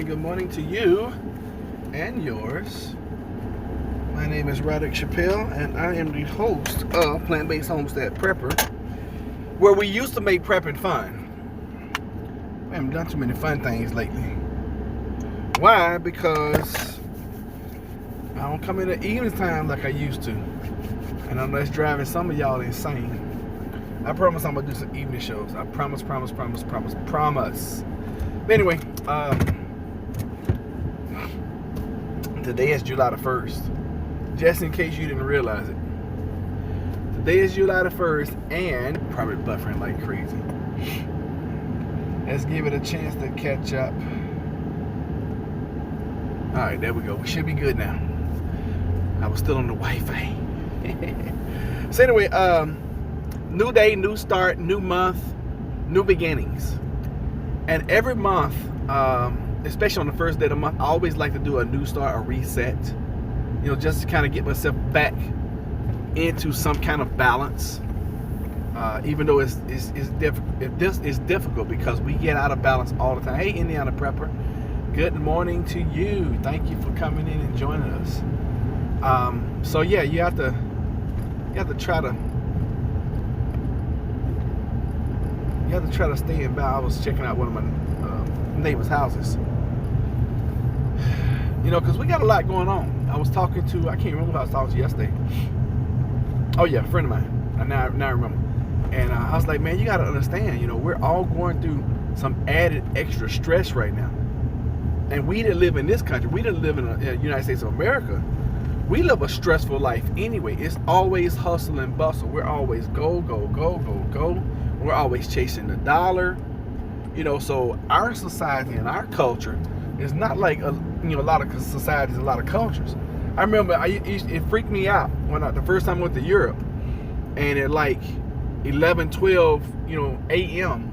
Good morning to you and yours. My name is Roderick Chappelle, and I am the host of Plant-Based Homestead Prepper, where we used to make prepping fun. We haven't done too many fun things lately. Why? Because I don't come in the evening time like I used to, and I'm just driving some of y'all insane. I promise I'm gonna do some evening shows. I promise. But anyway, today is July the 1st. Just in case you didn't realize it. Today is July the 1st and probably buffering like crazy. Let's give it a chance to catch up. Alright, there we go. We should be good now. I was still on the Wi-Fi. So anyway, new day, new start, new month, new beginnings. And every month, especially on the first day of the month, I always like to do a new start, a reset. You know, just to kind of get myself back into some kind of balance. Even though it's difficult because we get out of balance all the time. Hey, Indiana Prepper, good morning to you. Thank you for coming in and joining us. So yeah, you have to try to stay in balance. I was checking out one of my neighbor's houses. You know, because we got a lot going on. I was talking to, I can't remember who I was talking to yesterday. Oh yeah, a friend of mine. Now I remember. And I was like, man, you got to understand, you know, we're all going through some added extra stress right now. And we that live in this country, we that live in the United States of America, we live a stressful life anyway. It's always hustle and bustle. We're always go. We're always chasing the dollar. You know, so our society and our culture is not like a lot of societies, a lot of cultures. I remember it freaked me out when the first time I went to Europe, and at like 11-12 a.m.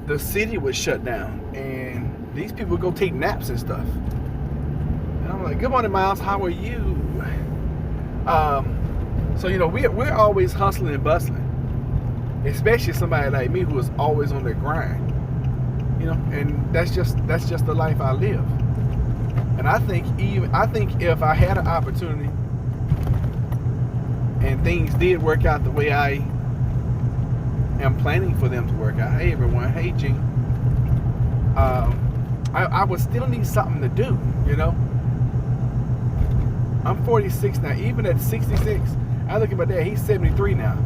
the city was shut down, and these people would go take naps and stuff. And I'm like, good morning, Miles, how are you? So you know, we're always hustling and bustling, especially somebody like me who is always on their grind. You know, and that's just the life I live. And I think if I had an opportunity and things did work out the way I am planning for them to work out. Hey everyone, hey Gene. I would still need something to do, you know. I'm 46 now. Even at 66, I look at my dad, he's 73 now.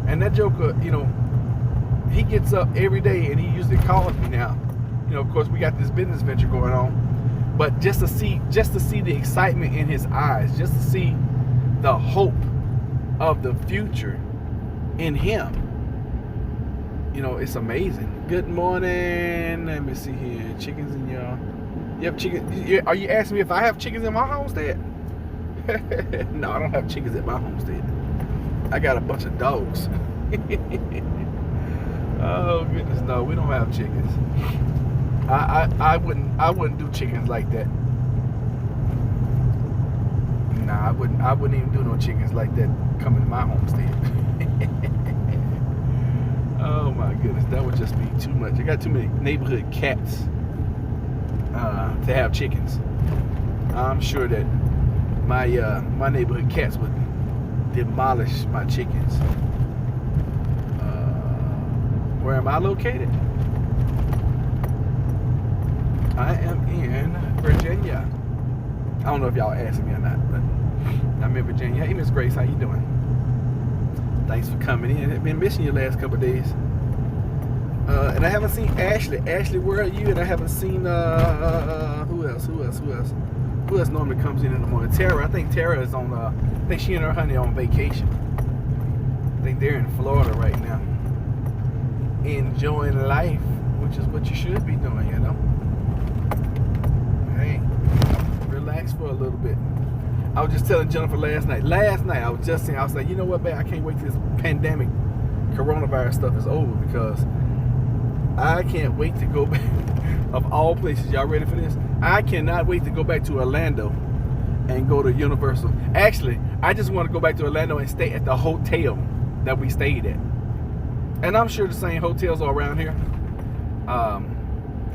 And that joker, you know, he gets up every day and he usually calls me now. You know, of course, we got this business venture going on. But just to see the excitement in his eyes, just to see the hope of the future in him, you know, it's amazing. Good morning. Let me see here. Chickens in y'all. You have chickens? Are you asking me if I have chickens in my homestead? No, I don't have chickens at my homestead. I got a bunch of dogs. Oh goodness, no, we don't have chickens. I wouldn't do chickens like that. Nah, I wouldn't even do no chickens like that coming to my homestead. Oh my goodness, that would just be too much. I got too many neighborhood cats to have chickens. I'm sure that my neighborhood cats would demolish my chickens. Where am I located? I am in Virginia. I don't know if y'all asking me or not, but I'm in Virginia. Hey, Miss Grace, how you doing? Thanks for coming in. I've been missing you last couple of days. And I haven't seen Ashley. Ashley, where are you? And I haven't seen who else? Who else normally comes in the morning? Tara. I think Tara is on. I think she and her honey are on vacation. I think they're in Florida right now, enjoying life, which is what you should be doing, you know. Hey, relax for a little bit. I was just telling Jennifer last night I was just saying, I was like, you know what, babe, I can't wait till this pandemic coronavirus stuff is over, because I can't wait to go back. Of all places, y'all ready for this? I cannot wait to go back to Orlando and go to Universal. Actually, I just want to go back to Orlando and stay at the hotel that we stayed at. And I'm sure the same hotels are around here. I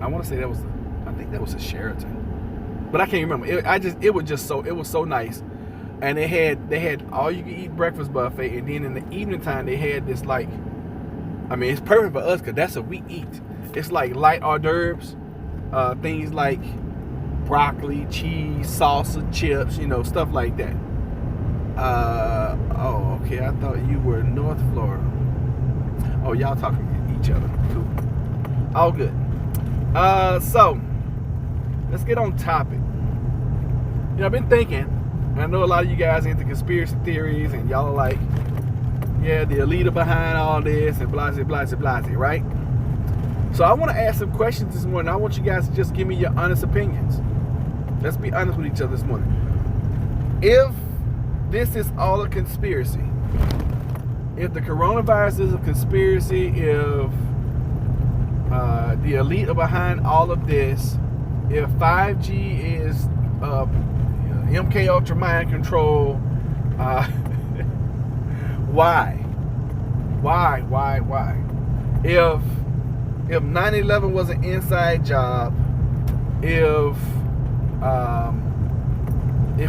want to say that was, I think that was a Sheraton, but I can't remember. It was so nice, and they had all you can eat breakfast buffet, and then in the evening time they had this like, I mean, it's perfect for us because that's what we eat. It's like light hors d'oeuvres, things like broccoli, cheese, salsa, chips, stuff like that. Oh, okay. I thought you were North Florida. Oh, y'all talking to each other. Cool. All good. So let's get on topic. I've been thinking, and I know a lot of you guys are into conspiracy theories, and y'all are like, yeah, the elite are behind all this, and blase, blase, blase, right? So I want to ask some questions this morning. I want you guys to just give me your honest opinions. Let's be honest with each other this morning. If this is all a conspiracy, if the coronavirus is a conspiracy, if the elite are behind all of this, if 5G is MK Ultra mind control, why? If 9/11 was an inside job, if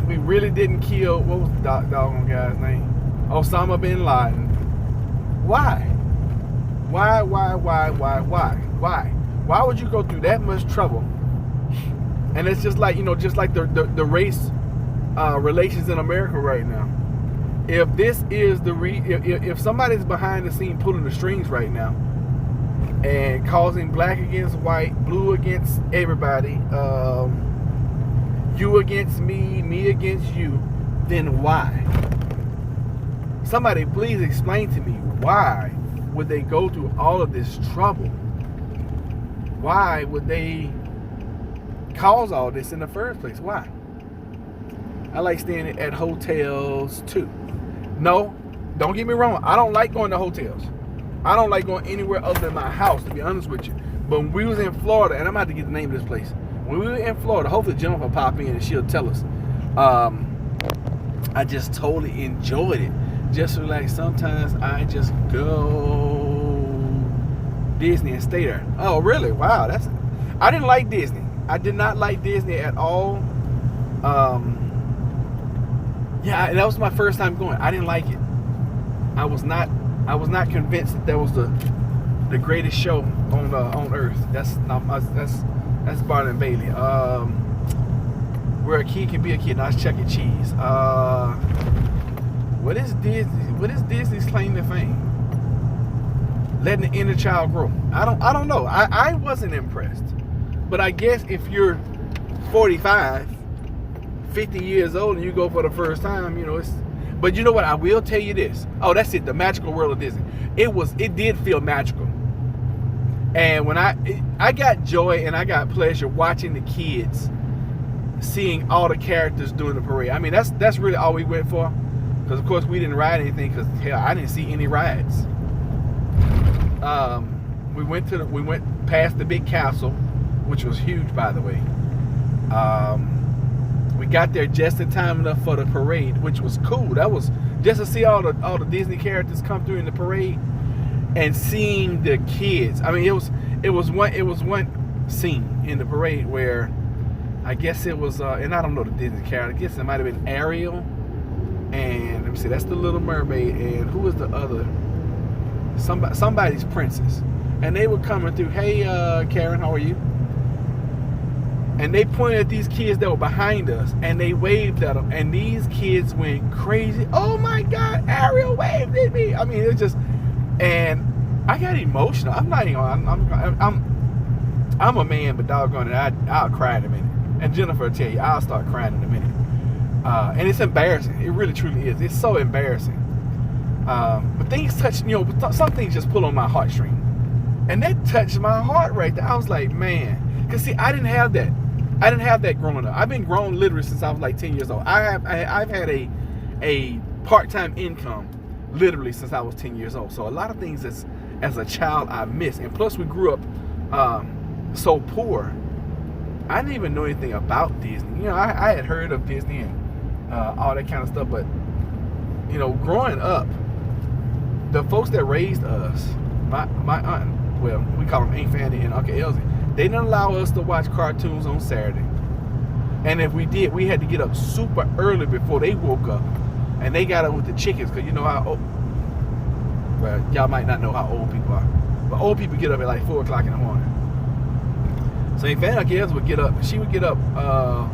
we really didn't kill, what was the doggone guy's name? Osama bin Laden. Why? Why would you go through that much trouble? And it's just like, just like the race relations in America right now. If this is if somebody's behind the scene pulling the strings right now and causing black against white, blue against everybody, you against me, me against you, then why? Somebody please explain to me, why would they go through all of this trouble? Why would they cause all this in the first place? Why? I like staying at hotels too. No, don't get me wrong. I don't like going to hotels. I don't like going anywhere other than my house, to be honest with you. But when we was in Florida, and I'm about to get the name of this place. When we were in Florida, hopefully Jennifer will pop in and she'll tell us. I just totally enjoyed it. Just like sometimes I just go Disney and stay there. Oh, really? Wow, I didn't like Disney. I did not like Disney at all. Yeah, that was my first time going. I didn't like it. I was not convinced that was the greatest show on earth. That's Barnum and Bailey. Where a kid can be a kid. Now it's Chuck E. Cheese. What is Disney's claim to fame? Letting the inner child grow. I don't know. I wasn't impressed. But I guess if you're 45, 50 years old and you go for the first time, it's. But you know what? I will tell you this. Oh, that's it. The magical world of Disney. It did feel magical. And when I got joy and I got pleasure watching the kids, seeing all the characters doing the parade. I mean, that's really all we went for. Because of course we didn't ride anything. Because hell, I didn't see any rides. We went past the big castle, which was huge, by the way. We got there just in time enough for the parade, which was cool. That was just to see all the Disney characters come through in the parade and seeing the kids. I mean, it was one scene in the parade where I guess it was, and I don't know the Disney character. I guess it might have been Ariel, and let me see, that's the Little Mermaid, and who was the other? Somebody's princess, and they were coming through. Hey, Karen, how are you? And they pointed at these kids that were behind us, and they waved at them, and these kids went crazy. Oh my God, Ariel waved at me. I mean, it's just, and I got emotional. I'm not even. I'm a man, but doggone it, I'll cry in a minute. And Jennifer will tell you, I'll start crying in a minute. And it's embarrassing. It really, truly is. It's so embarrassing. But things touch, some things just pull on my heartstring, and that touched my heart right there. I was like, man, because see, I didn't have that. I didn't have that growing up. I've been grown literally since I was like 10 years old. I've had a part-time income literally since I was 10 years old. So a lot of things as a child I missed. And plus we grew up so poor. I didn't even know anything about Disney. I had heard of Disney and all that kind of stuff. But, growing up, the folks that raised us, my aunt, well, we call them Aunt Fanny and Uncle Elsie, They didn't allow us to watch cartoons on Saturday. And if we did, we had to get up super early before they woke up. And they got up with the chickens, because you know how old, well, y'all might not know how old people are. But old people get up at like 4 o'clock in the morning. So Aunt Fanny would get up. She would get up, I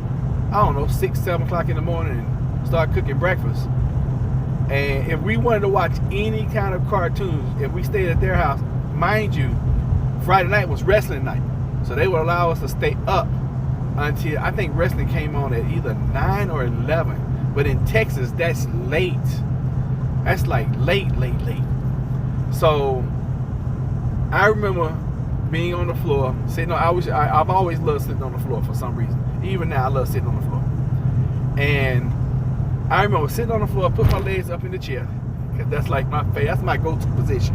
don't know, 6, 7 o'clock in the morning and start cooking breakfast. And if we wanted to watch any kind of cartoons, if we stayed at their house, mind you, Friday night was wrestling night. So they would allow us to stay up until, I think wrestling came on at either 9 or 11. But in Texas, that's late. That's like late. So I remember being on the floor, sitting on, I've always loved sitting on the floor for some reason. Even now, I love sitting on the floor. And I remember sitting on the floor, put my legs up in the chair, because that's like that's my go-to position.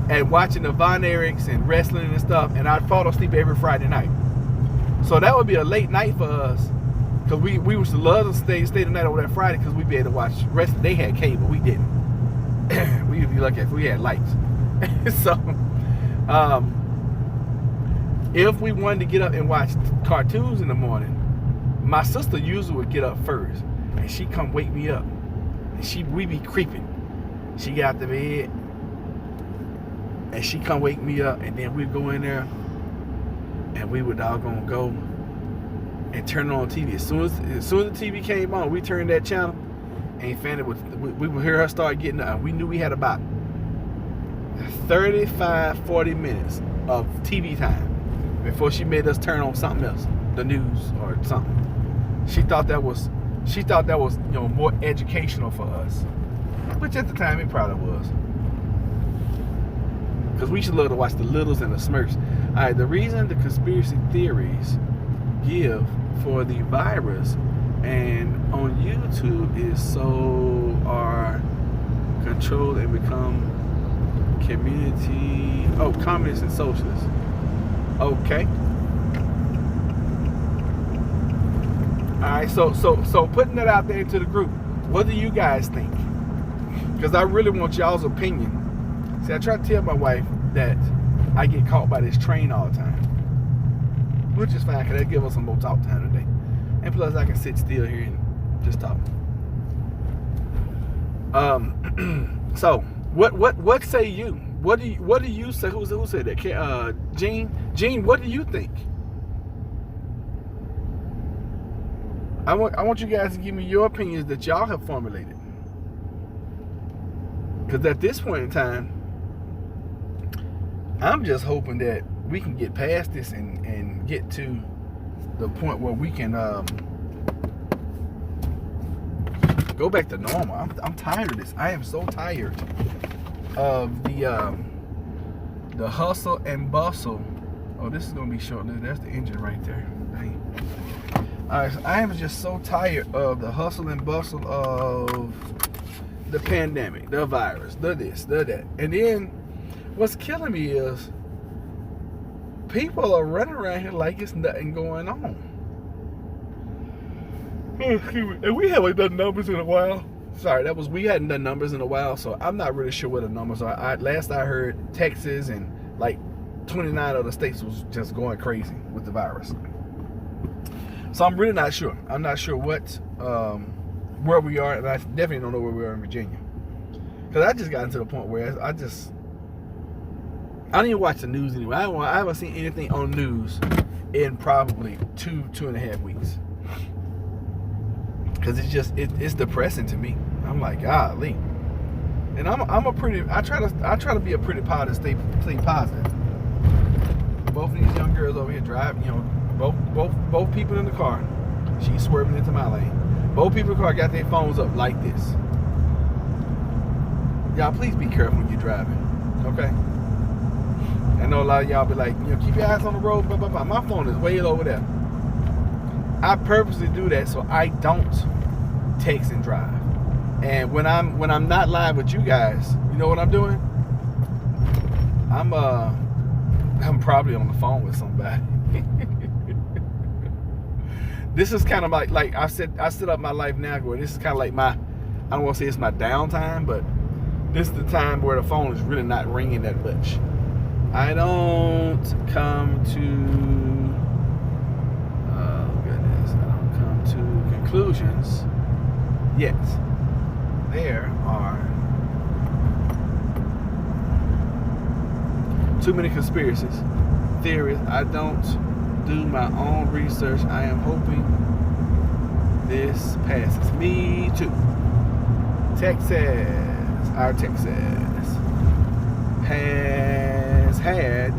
And watching the Von Erichs and wrestling and stuff, and I'd fall asleep every Friday night. So that would be a late night for us, because we used to love to stay the night over that Friday, because we'd be able to watch wrestling. They had cable, we didn't. We'd be lucky if we had lights. So, if we wanted to get up and watch cartoons in the morning, my sister usually would get up first, and she come wake me up, and we be creeping. She got out the bed, and she come wake me up, and then we'd go in there, and we would doggone go and turn it on TV. As soon as the TV came on, we turned that channel, and Fanny we would hear her start getting up, and we knew we had about 35-40 minutes of TV time before she made us turn on something else, the news or something. She thought that was more educational for us, which at the time it probably was, because we should love to watch the Littles and the Smurfs. All right, the reason the conspiracy theories give for the virus and on YouTube is so our controlled and become communists and socialists. Okay. Alright, so putting that out there into the group, what do you guys think? Because I really want y'all's opinion. See, I try to tell my wife that I get caught by this train all the time, which is fine, because that gives us some more talk time today. And plus, I can sit still here and just talk. So, what say you? What do you say? Who said that? Gene, what do you think? I want you guys to give me your opinions that y'all have formulated. Because at this point in time, I'm just hoping that we can get past this and get to the point where we can go back to normal. I'm tired of this. I am so tired of the hustle and bustle. Oh, this is gonna be short-lived. That's the engine right there. Dang. Alright, so I am just so tired of the hustle and bustle of the pandemic, the virus, the this, the that. And then what's killing me is people are running around here like it's nothing going on. And we haven't done numbers in a while. Sorry, we hadn't done numbers in a while, so I'm not really sure what the numbers are. Last I heard, Texas and like 29 other states was just going crazy with the virus. So I'm really not sure. I'm not sure where we are, and I definitely don't know where we are in Virginia. Because I just got into the point where I don't even watch the news anymore. I haven't seen anything on news in probably 2.5 weeks. Because it's depressing to me. I'm like, golly. And I try to be a pretty positive, stay positive. Both of these young girls over here driving, both people in the car. She's swerving into my lane. Both people in the car got their phones up like this. Y'all, please be careful when you're driving, okay? I know a lot of y'all be like, keep your eyes on the road, blah, blah, blah. My phone is way over there. I purposely do that so I don't text and drive. And when I'm not live with you guys, you know what I'm doing? I'm probably on the phone with somebody. This is kind of like I set up my life now where this is kind of like I don't want to say it's my downtime, but this is the time where the phone is really not ringing that much. I don't come to, oh goodness, I don't come to conclusions yet. There are too many conspiracies, theories. I don't do my own research. I am hoping this passes. Me too. Texas, our Texas, has had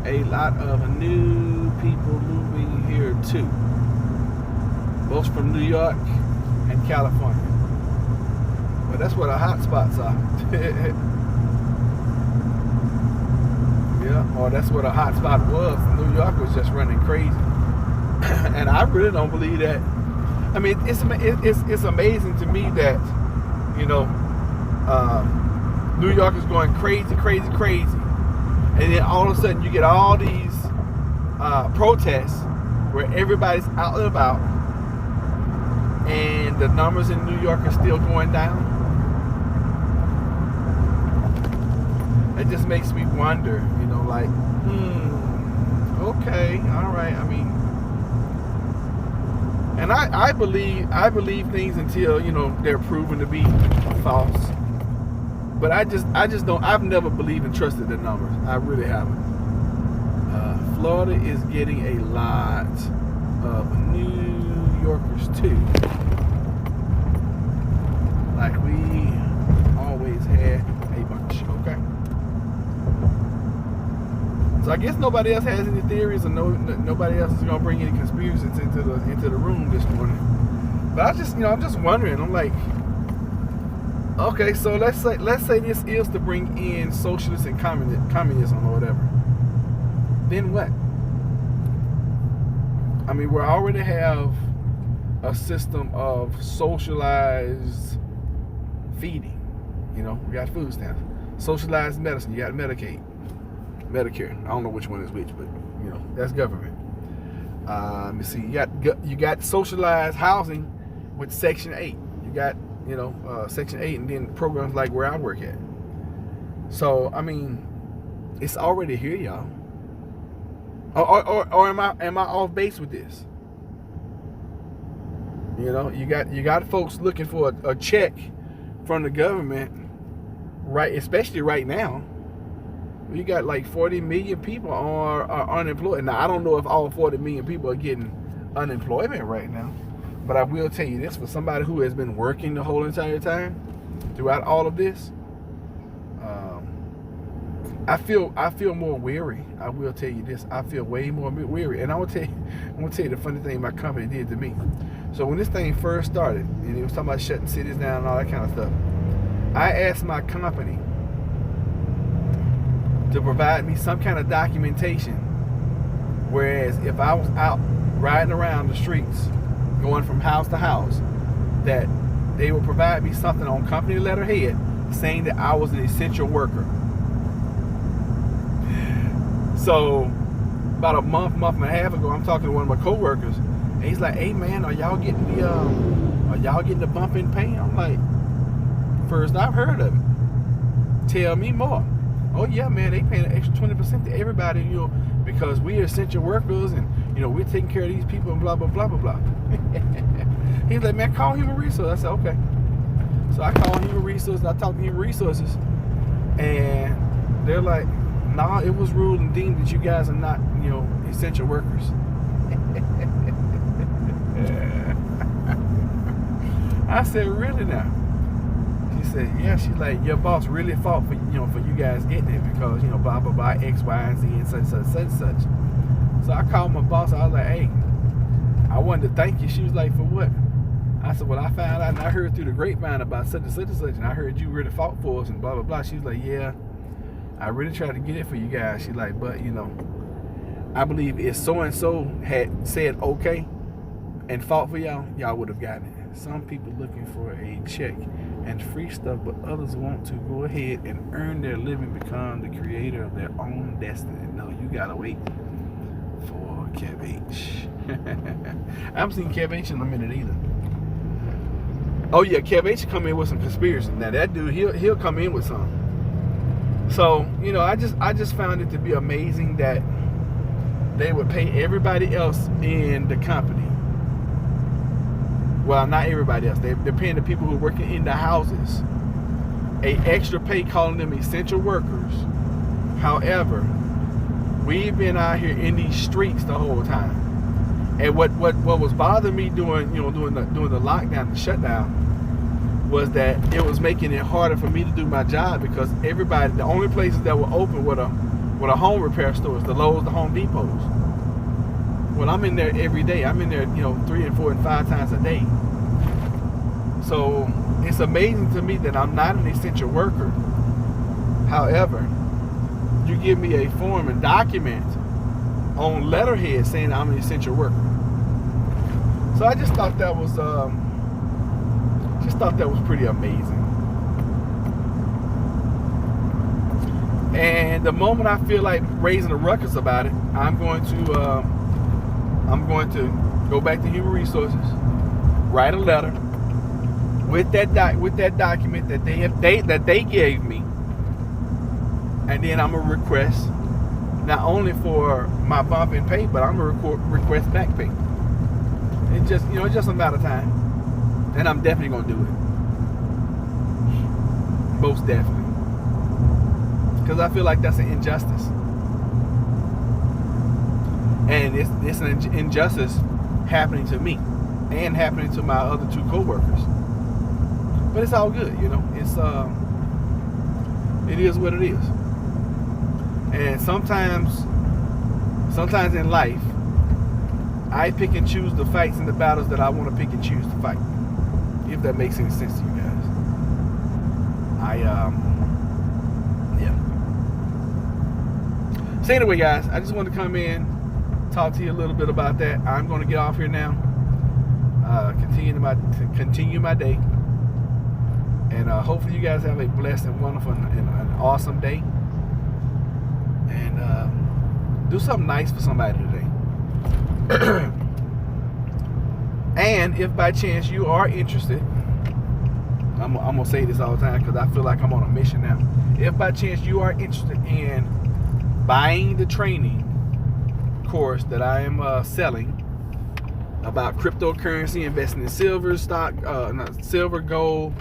a lot of new people moving here too, both from New York and California. But that's where the hot spots are. Yeah, or that's where the hot spot was. New York was just running crazy. And I really don't believe that. I mean, it's amazing to me that, you know, New York is going crazy, crazy, crazy. And then all of a sudden you get all these protests where everybody's out and about, and the numbers in New York are still going down. It just makes me wonder, you know, like, okay, all right. I mean, and I believe things until, you know, they're proven to be false. But I just don't. I've never believed and trusted the numbers. I really haven't. Florida is getting a lot of New Yorkers too, like we always had a bunch. Okay. So I guess nobody else has any theories, or nobody else is gonna bring any conspiracies into the room this morning. But I just, you know, I'm just wondering. I'm like, okay, so let's say this is to bring in socialism and communism or whatever. Then what? I mean, we already have a system of socialized feeding. You know, we got food stamps, socialized medicine. You got Medicaid. Medicare. I don't know which one is which, but you know, that's government. Let me see. You got socialized housing with Section 8. You got, you know, Section 8, and then programs like where I work at. So I mean, it's already here, y'all. Or am I off base with this? You know, you got folks looking for a check from the government, right? Especially right now. You got like 40 million people are unemployed. Now, I don't know if all 40 million people are getting unemployment right now, but I will tell you this, for somebody who has been working the whole entire time throughout all of this, I feel more weary. I will tell you this. I feel way more weary. And I'm gonna tell you the funny thing my company did to me. So when this thing first started, and it was talking about shutting cities down and all that kind of stuff, I asked my company to provide me some kind of documentation. Whereas if I was out riding around the streets, going from house to house, that they would provide me something on company letterhead saying that I was an essential worker. So about a month and a half ago, I'm talking to one of my coworkers, and he's like, "Hey man, are y'all getting the bump in pay?" I'm like, "First I've heard of it. Tell me more." "Oh yeah, man, they paying an extra 20% to everybody, you know, because we are essential workers, and you know we're taking care of these people and blah blah blah blah blah." He's like, "Man, call Human Resources." I said, "Okay." So I called Human Resources. I talked to Human Resources, and they're like, "Nah, it was ruled and deemed that you guys are not, you know, essential workers." I said, "Really now?" She said, "Yeah." She's like, "Your boss really fought for, you know, for you guys getting it because, you know, blah blah blah, X, Y, and Z, and such. So I called my boss. I was like, "Hey, I wanted to thank you." She was like, "For what?" I said, "Well, I found out and I heard through the grapevine about such and such and such, and I heard you really fought for us and blah blah blah." She's like, "Yeah, I really tried to get it for you guys." She's like, "But you know, I believe if so and so had said okay and fought for y'all, y'all would have gotten it. Some people looking for a check and free stuff, but others want to go ahead and earn their living, become the creator of their own destiny. No, you gotta wait for Kev H." I haven't seen Kev H in a minute either. Oh yeah, Kev H come in with some conspiracy. Now that dude, he'll come in with some. So, you know, I just found it to be amazing that they would pay everybody else in the company. Well, not everybody else. They're paying the people who are working in the houses a extra pay, calling them essential workers. However, we've been out here in these streets the whole time. And what was bothering me during the lockdown, the shutdown, was that it was making it harder for me to do my job, because the only places that were open were the home repair stores, the Lowe's, the Home Depots. Well, I'm in there every day. I'm in there, 3 and 4 and 5 times a day. So it's amazing to me that I'm not an essential worker. However, you give me a form and document on letterhead saying I'm an essential worker. So I just thought that was pretty amazing. And the moment I feel like raising a ruckus about it, I'm going to go back to Human Resources, write a letter with that document that they gave me, and then I'm gonna request not only for my bump in pay, but I'm gonna request back pay. It's just a matter of time, and I'm definitely gonna do it. Most definitely, because I feel like that's an injustice, and it's an injustice happening to me and happening to my other 2 co-workers. But it's all good, it is what it is. And sometimes in life, I pick and choose the fights and the battles that I want to pick and choose to fight. If that makes any sense to you guys. Yeah. So anyway, guys, I just wanted to come in, talk to you a little bit about that. I'm going to get off here now. Continue my day. And hopefully you guys have a blessed and wonderful and an awesome day. And do something nice for somebody today. And if by chance you are interested, I'm going to say this all the time because I feel like I'm on a mission now. If by chance you are interested in buying the training course that I am selling about cryptocurrency, investing in silver, silver, gold,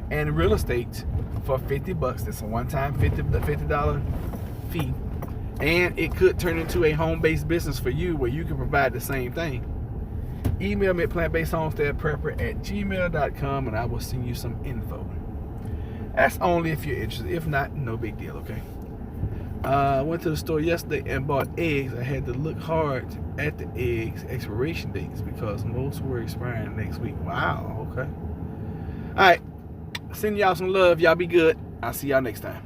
and real estate for $50, that's a one-time $50 fee, and it could turn into a home-based business for you where you can provide the same thing. Email me at plantbasedhomesteadprepper@gmail.com and I will send you some info. That's only if you're interested. If not, no big deal, okay? I went to the store yesterday and bought eggs. I had to look hard at the eggs expiration dates because most were expiring next week. Wow, okay. All right. Send y'all some love. Y'all be good. I'll see y'all next time.